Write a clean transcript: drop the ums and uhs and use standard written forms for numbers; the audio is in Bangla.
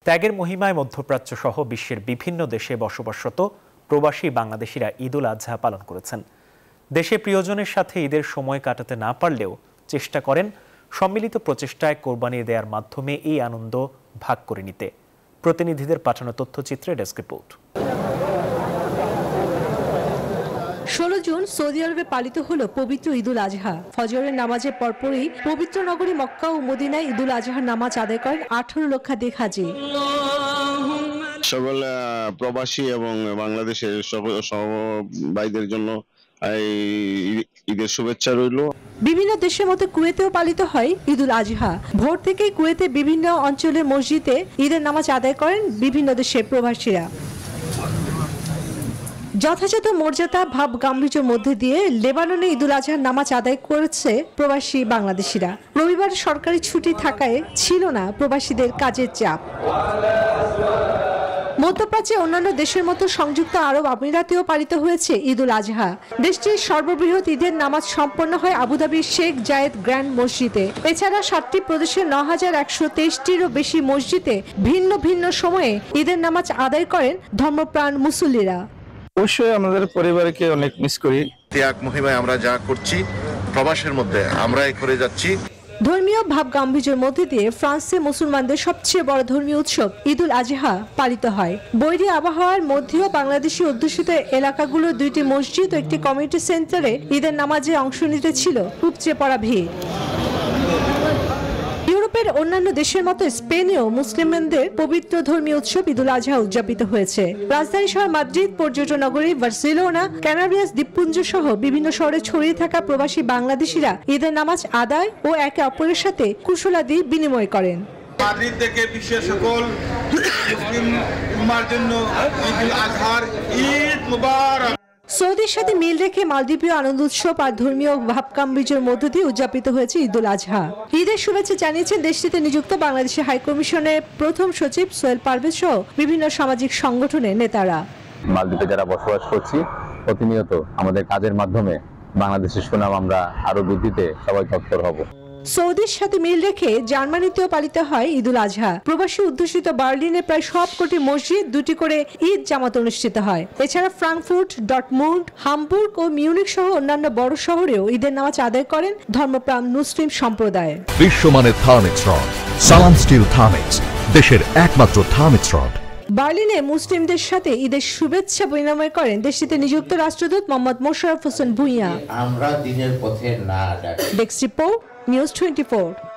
ত্যাগের মহিমায় মধ্যপ্রাচ্য সহ বিশ্বের বিভিন্ন দেশে বসবাসরত প্রবাসী বাংলাদেশিরা ঈদুল আজহা পালন করেছেন। দেশে প্রিয়জনের সাথে ঈদের সময় কাটাতে না পারলেও চেষ্টা করেন সম্মিলিত প্রচেষ্টায় কোরবানি দেওয়ার মাধ্যমে এই আনন্দ ভাগ করে নিতে। প্রতিনিধিদের পাঠানো তথ্যচিত্রে ডেস্ক রিপোর্ট। 16 জুন সৌদি আরবে পালিত হলো পবিত্র ঈদুল আজহা। ফজরের নামাজের পরপরই পবিত্র নগরী মক্কা ও মদিনায় ঈদুল আজহার নামাজ আদায় করেন 18 লক্ষাধিক হাজি। সকল প্রবাসী এবং বাংলাদেশের ভাইদের জন্য ঈদের শুভেচ্ছা রইল। বিভিন্ন দেশের মতো কুয়েতেও পালিত হয় ঈদুল আজহা। ভোর থেকেই কুয়েতে বিভিন্ন অঞ্চলের মসজিদে ঈদের নামাজ আদায় করেন বিভিন্ন দেশের প্রবাসীরা। যথাযথ মর্যাদা ভাব গাম্ভীর্যের মধ্যে দিয়ে লেবাননে ঈদুল আজহার নামাজ আদায় করেছে প্রবাসী বাংলাদেশিরা। রবিবার সরকারি ছুটি থাকায় ছিল না প্রবাসীদের কাজের চাপ। মধ্যপ্রাচ্যে অন্যান্য দেশের মতো সংযুক্ত আরব আমিরাতেও পালিত হয়েছে ঈদুল আজহা। দেশটির সর্ববৃহৎ ঈদের নামাজ সম্পন্ন হয় আবুধাবির শেখ জায়েদ গ্র্যান্ড মসজিদে। এছাড়া 7টি প্রদেশের 9123টিরও বেশি মসজিদে ভিন্ন ভিন্ন সময়ে ঈদের নামাজ আদায় করেন ধর্মপ্রাণ মুসল্লিরা। অবশ্যই আমাদের পরিবারকে অনেক মিস করি। ত্যাগ মহিমায় আমরা যা করছি প্রবাসের মধ্যে আমরাই করে যাচ্ছি। ধর্মীয় ভাব গাম্ভীর্যের মধ্যে দিয়ে ফ্রান্সে মুসলমানদের সবচেয়ে বড় ধর্মীয় উৎসব ঈদুল আজহা পালিত হয়। বৈরী আবহাওয়ার মধ্যেও বাংলাদেশি অধ্যুষিত এলাকাগুলোর 2টি মসজিদ ও একটি কমিউনিটি সেন্টারে ঈদের নামাজে অংশ নিতে ছিল উপচে পড়া ভিড়। ইউরোপের অন্যান্য দেশের মতো স্পেনেও মুসলিমদের পবিত্র ধর্মীয় উৎসব ঈদুল আজহা উদযাপিত হয়েছে। রাজধানী শহর মাদ্রিদ, পর্যটন নগরী বার্সেলোনা, ক্যানারিয়াস দ্বীপপুঞ্জ সহ বিভিন্ন শহরে ছড়িয়ে থাকা প্রবাসী বাংলাদেশিরা ঈদের নামাজ আদায় ও একে অপরের সাথে কুশলাদি বিনিময় করেন। মাদ্রিদ থেকে বিশ্বের সকল মুসলিম উম্মার জন্য ঈদুল আজহার ঈদ মুবারক। সৌদির সাথে মিল রেখে মালদ্বীপীয় আনন্দ উৎসব আর ধর্মীয় ভাবগাম্ভীর্যের মধ্য দিয়ে উদযাপিত হয়েছে ঈদুল আজহা। ঈদের শুভেচ্ছা জানিয়েছেন দেশটিতে নিযুক্ত বাংলাদেশের হাইকমিশনের প্রথম সচিব সোহেল পারভেজ সহ বিভিন্ন সামাজিক সংগঠনের নেতারা। মালদ্বীপে যারা বসবাস করছি প্রতিনিয়ত আমাদের কাজের মাধ্যমে বাংলাদেশের সুনাম আমরা আরো বৃদ্ধিতে সবাই তৎপর হব। সৌদির সাথে মিল রেখে জার্মানিতেও পালিত হয় ঈদুল আজহা। প্রবাসী অধ্যুষিত বার্লিনে প্রায় সবকটি মসজিদ 2টি করে ঈদ জামাত অনুষ্ঠিত হয়। এছাড়া ফ্রাঙ্কফুর্ট, ডর্টমুন্ড, হামবুর্গ ও মিউনিখ সহ অন্যান্য বড় শহরেও ঈদের নামাজ আদায় করেন ধর্মপ্রাণ মুসলিম সম্প্রদায়। বিশ্বমানের থার্মিক্স রড, সালাম স্টিল থার্মিক্স, দেশের একমাত্র থার্মিক্স রড। বার্লিনে মুসলিমদের সাথে ঈদের শুভেচ্ছা বিনিময় করেন দেশটিতে নিযুক্ত রাষ্ট্রদূত মোহাম্মদ মোশাররফ হোসেন ভূঁইয়া। আমরা দিনের পথে না ডেস্ক রিপোর্ট, নিউজ 24।